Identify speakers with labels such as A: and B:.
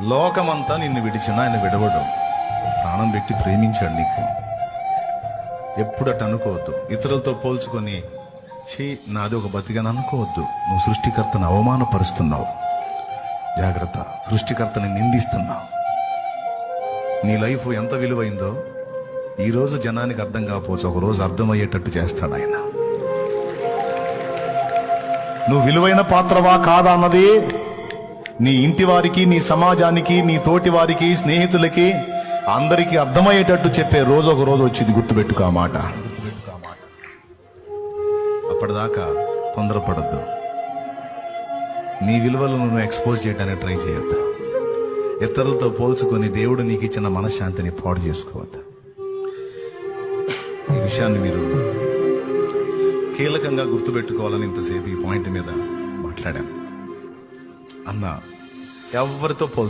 A: లోకమంతా నిన్ను విడిచినా ఆయన విడవడు. ప్రాణం పెట్టి ప్రేమించాడు నీకు. ఎప్పుడట అనుకోవద్దు. ఇతరులతో పోల్చుకొని నాది ఒక బతికని అనుకోవద్దు. నువ్వు సృష్టికర్తను అవమానపరుస్తున్నావు. జాగ్రత్త, సృష్టికర్తని నిందిస్తున్నావు. నీ లైఫ్ ఎంత విలువైందో ఈరోజు జనానికి అర్థం కాకపోవచ్చు, ఒకరోజు అర్థమయ్యేటట్టు చేస్తాడు ఆయన. నువ్వు విలువైన పాత్రవా కాదా అన్నది నీ ఇంటి వారికి, నీ సమాజానికి, నీ తోటి వారికి, స్నేహితులకి, అందరికీ అర్థమయ్యేటట్టు చెప్పే రోజు ఒక రోజు వచ్చింది. గుర్తుపెట్టుకో ఆ మాట. అప్పటిదాకా తొందరపడద్దు. నీ విలువలను నువ్వు ఎక్స్పోజ్ చేయడానికి ట్రై చేయొద్దు. ఇతరులతో పోల్చుకొని దేవుడు నీకు ఇచ్చిన మనశ్శాంతిని పాడు చేసుకోవద్దు. ఈ విషయాన్ని మీరు కీలకంగా గుర్తుపెట్టుకోవాలని ఇంతసేపు ఈ పాయింట్ మీద మాట్లాడాను. అన్న, ఎవరితో పోల్చు